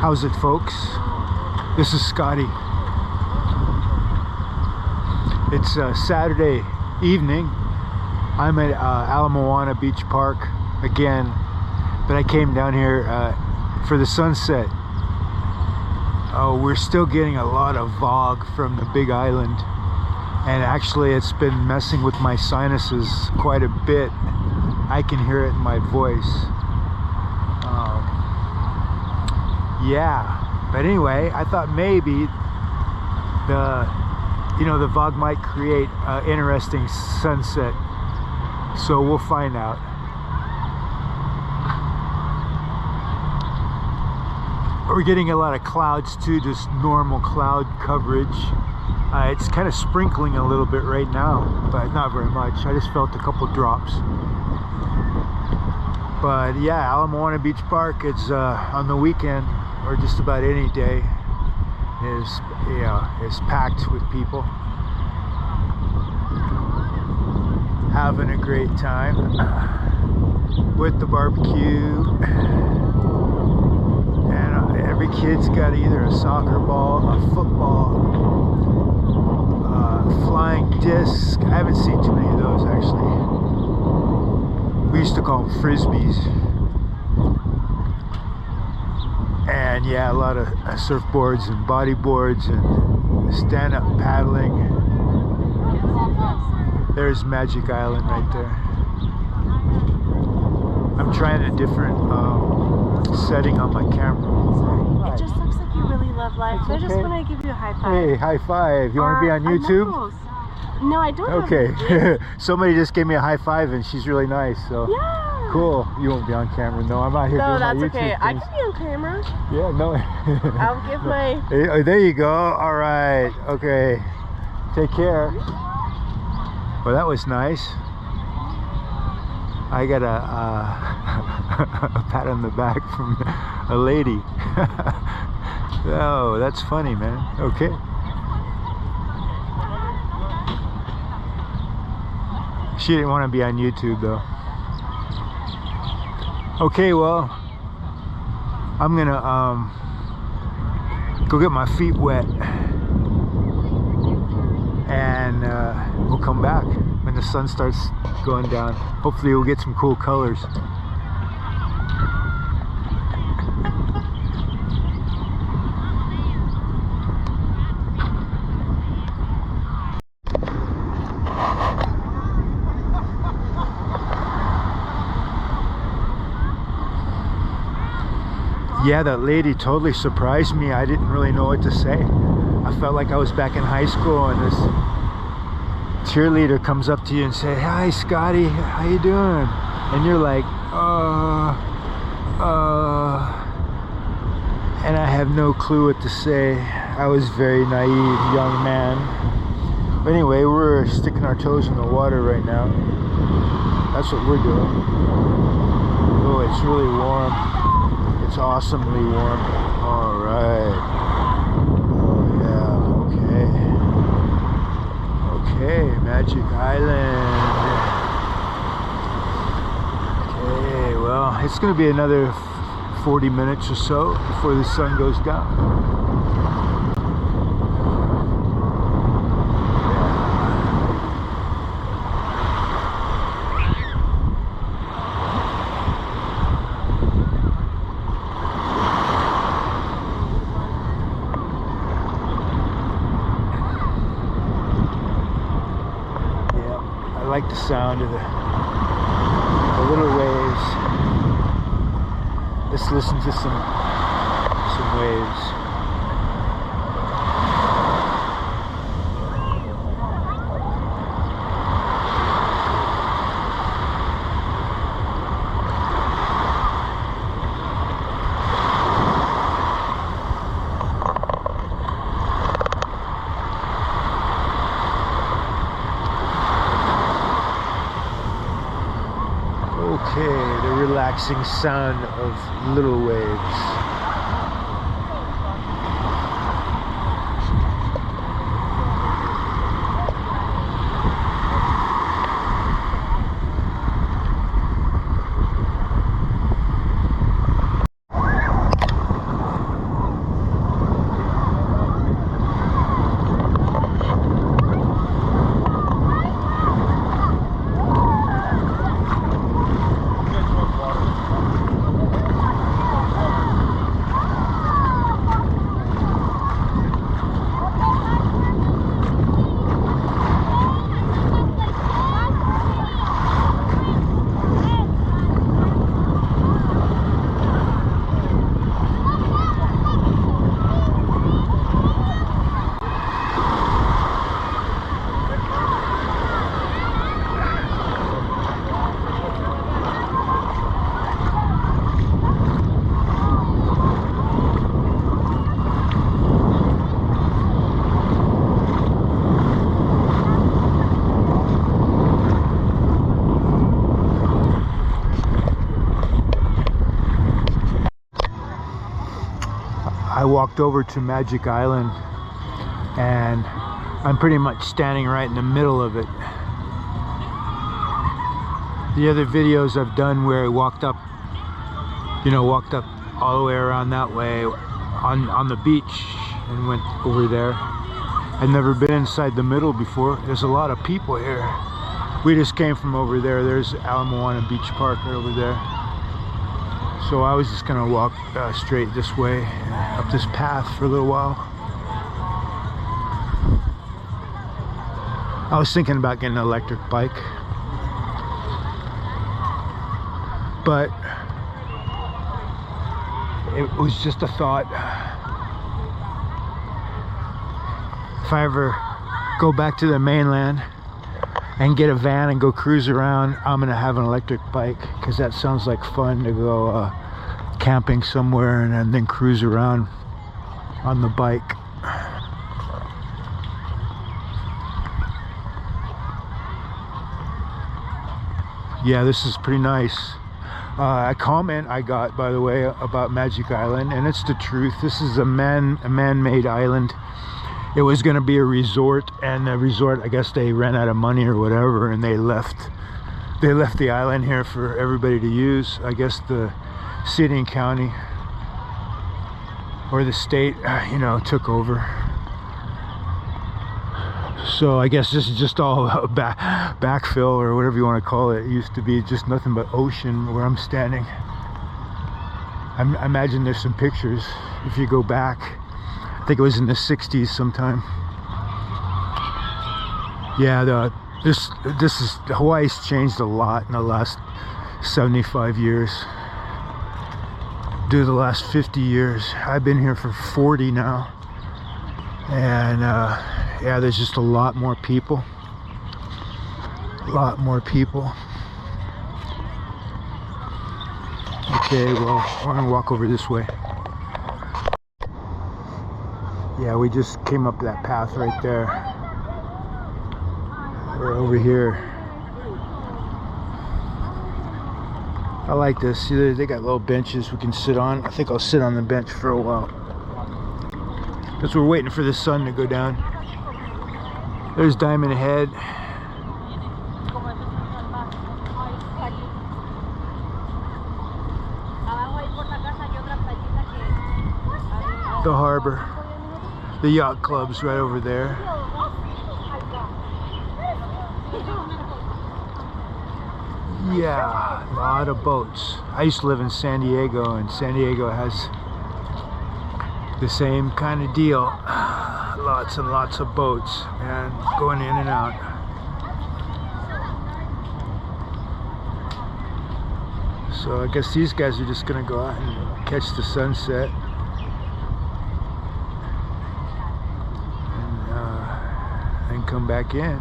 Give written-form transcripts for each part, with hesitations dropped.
How's it, folks? This is Scotty. It's Saturday evening. I'm at Ala Moana Beach Park again, but I came down here for the sunset. Oh, we're still getting a lot of fog from the Big Island, and actually it's been messing with my sinuses quite a bit. I can hear it in my voice. Yeah, but anyway, I thought maybe the fog might create an interesting sunset, so we'll find out. We're getting a lot of clouds too, just normal cloud coverage. It's kind of sprinkling a little bit right now, but not very much. I just felt a couple drops. But yeah, Ala Moana Beach Park, it's on the weekend or just about any day is packed with people having a great time with the barbecue, and every kid's got either a soccer ball, a football, flying disc. I haven't seen too many of those actually. We used to call them frisbees. And yeah, a lot of surfboards and bodyboards and stand-up paddling. There's Magic Island right there. I'm trying a different setting on my camera. It just looks like you really love life. So I just want to give you a high five. Hey, high five. You want to be on YouTube? No, I don't. Okay. Somebody just gave me a high five and she's really nice. So. Yeah. Cool. You won't be on camera. No, I'm out here doing my YouTube. No, that's okay. Things. I can be on camera. Yeah, no. I'll give my... Hey, there you go. All right. Okay. Take care. Well, that was nice. I got a pat on the back from a lady. Oh, that's funny, man. Okay. She didn't want to be on YouTube, though. Okay, well, I'm gonna go get my feet wet, and we'll come back when the sun starts going down. Hopefully we'll get some cool colors. Yeah, that lady totally surprised me. I didn't really know what to say. I felt like I was back in high school, and this cheerleader comes up to you and say, "Hi, Scotty, how you doing?" And you're like, and I have no clue what to say. I was a very naive young man. But anyway, we're sticking our toes in the water right now. That's what we're doing. Oh, it's really warm. It's awesomely warm. All right. Oh yeah. Okay, Magic Island. Okay, well, it's going to be another 40 minutes or so before the sun goes down. I like the sound of the little waves. Let's listen to some waves. Okay, the relaxing sound of little waves. walked over to Magic Island, and I'm pretty much standing right in the middle of it. The other videos I've done where I walked up, you know, walked up all the way around that way on the beach and went over there. I've never been inside the middle before. There's a lot of people here. We just came from over there. There's Alamoana Beach Park right over there. So I was just gonna walk straight this way, up this path for a little while. I was thinking about getting an electric bike, but it was just a thought. If I ever go back to the mainland and get a van and go cruise around, I'm gonna have an electric bike, because that sounds like fun to go camping somewhere and then cruise around on the bike. Yeah, this is pretty nice. A comment I got, by the way, about Magic Island, and it's the truth. This is a man-made island. It was going to be a resort, and the resort, I guess they ran out of money or whatever, and they left the island here for everybody to use. I guess the city and county or the state, you know, took over. So I guess this is just all backfill or whatever you want to call it. It used to be just nothing but ocean where I'm standing. I imagine there's some pictures if you go back. I think it was in the 60s sometime. Yeah, Hawaii's changed a lot in the last 75 years. Due to the last 50 years. I've been here for 40 now. And yeah, there's just a lot more people. A lot more people. Okay, well, we're gonna walk over this way. Yeah, we just came up that path right there. We're over here. I like this. See, they got little benches we can sit on. I think I'll sit on the bench for a while, because we're waiting for the sun to go down. There's Diamond Head. The harbor. The yacht club's right over there. Yeah, a lot of boats. I used to live in San Diego, and San Diego has the same kind of deal. Lots and lots of boats, and going in and out. So I guess these guys are just gonna go out and catch the sunset. And come back in.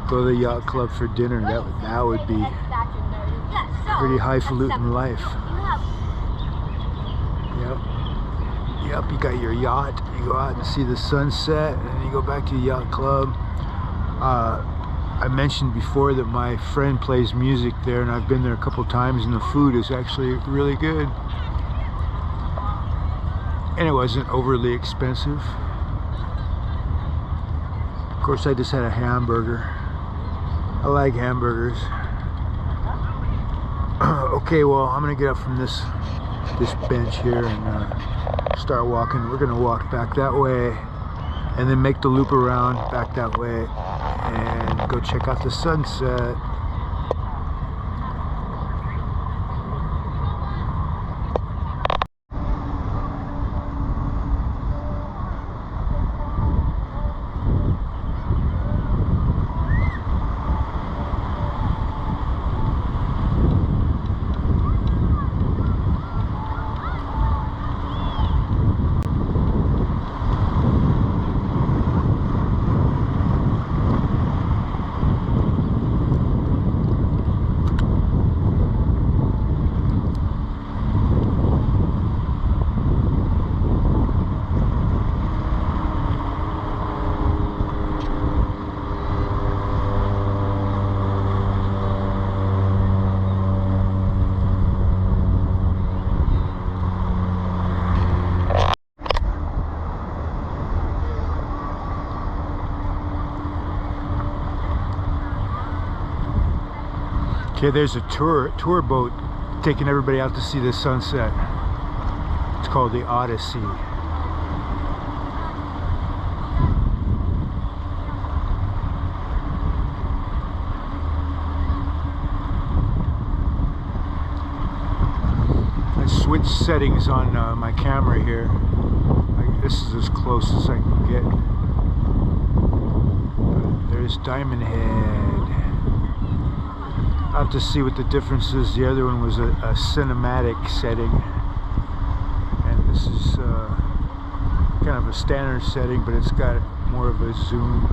Go to the yacht club for dinner. That would be pretty highfalutin life. Yep, you got your yacht, you go out and see the sunset, and then you go back to the yacht club. I mentioned before that my friend plays music there, and I've been there a couple times, and the food is actually really good. And it wasn't overly expensive. Of course, I just had a hamburger. I like hamburgers. Okay, well, I'm gonna get up from this bench here and start walking. We're gonna walk back that way, and then make the loop around back that way, and go check out the sunset. Okay, there's a tour boat taking everybody out to see the sunset. It's called the Odyssey. I switched settings on my camera here. This is as close as I can get. There's Diamond Head. I'll have to see what the difference is. The other one was a cinematic setting, and this is kind of a standard setting, but it's got more of a zoom.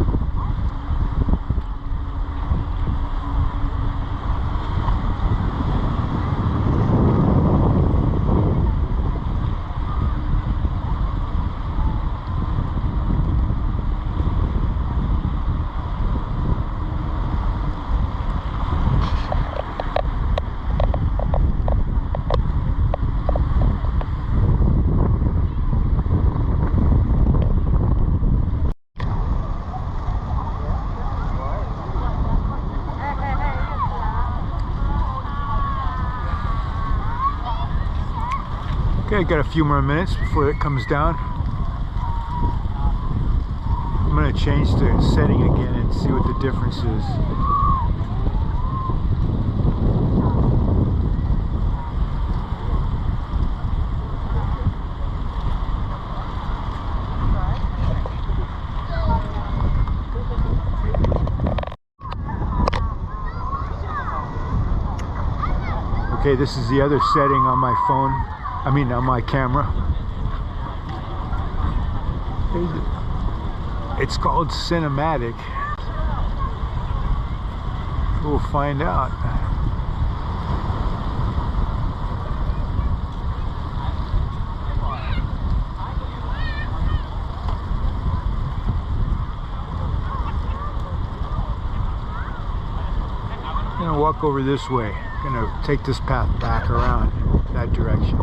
Okay, I got a few more minutes before it comes down. I'm going to change the setting again and see what the difference is. Okay, this is the other setting on my phone. I mean, on my camera. It's called cinematic. We'll find out. I'm gonna walk over this way. I'm gonna take this path back around that direction.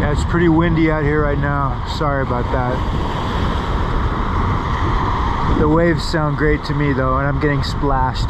It's pretty windy out here right now. Sorry about that. The waves sound great to me though, and I'm getting splashed.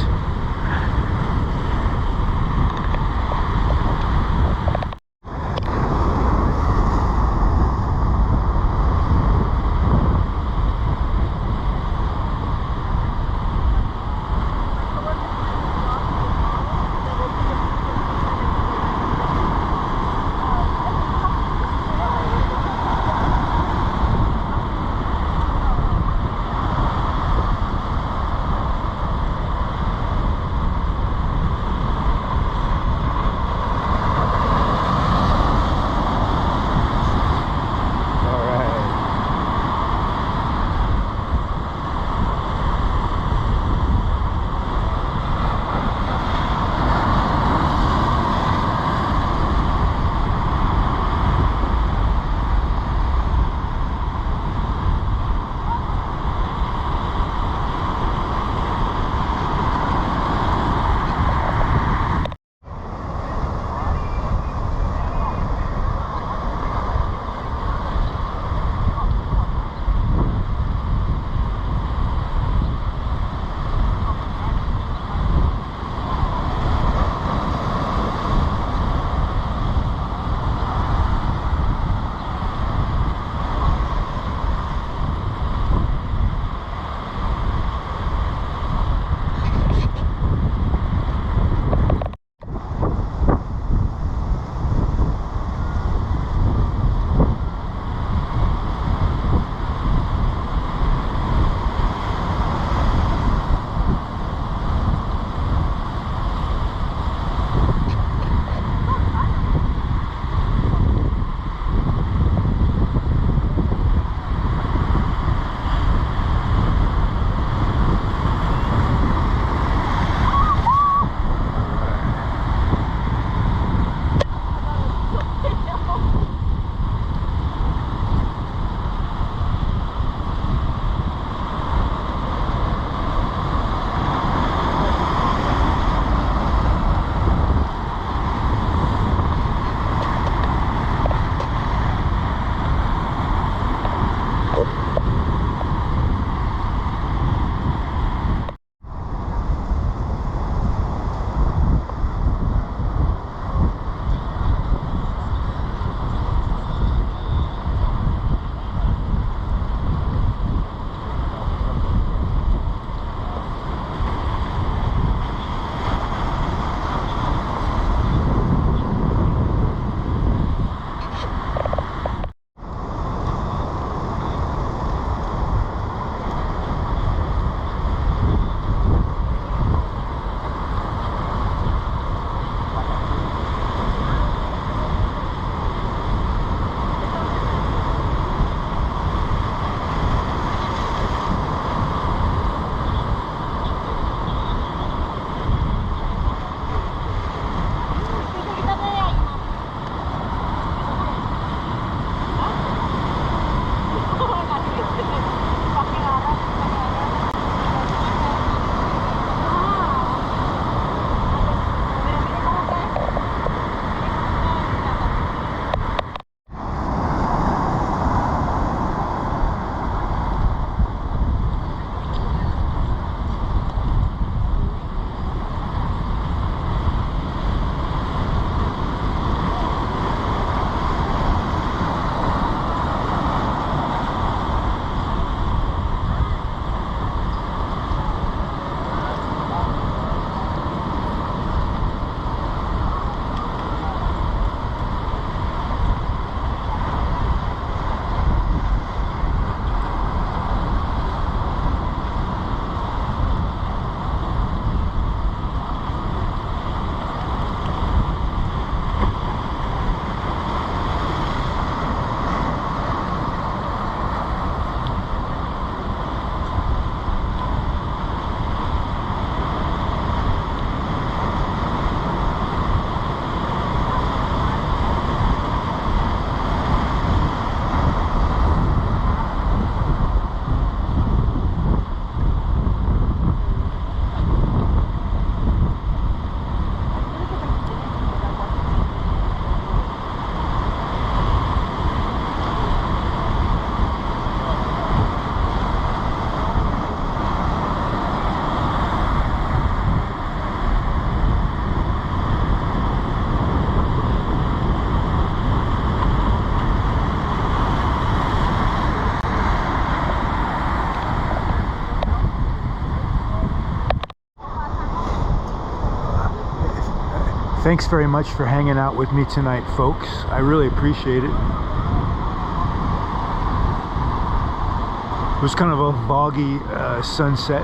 Thanks very much for hanging out with me tonight, folks. I really appreciate it. It was kind of a foggy sunset,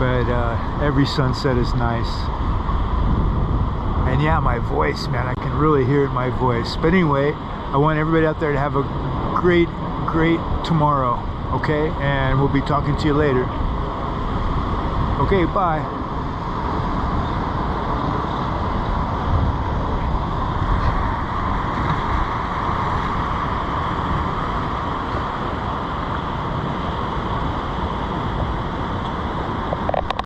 but every sunset is nice. And yeah, my voice, man, I can really hear it in my voice. But anyway, I want everybody out there to have a great tomorrow, okay? And we'll be talking to you later. Okay, bye.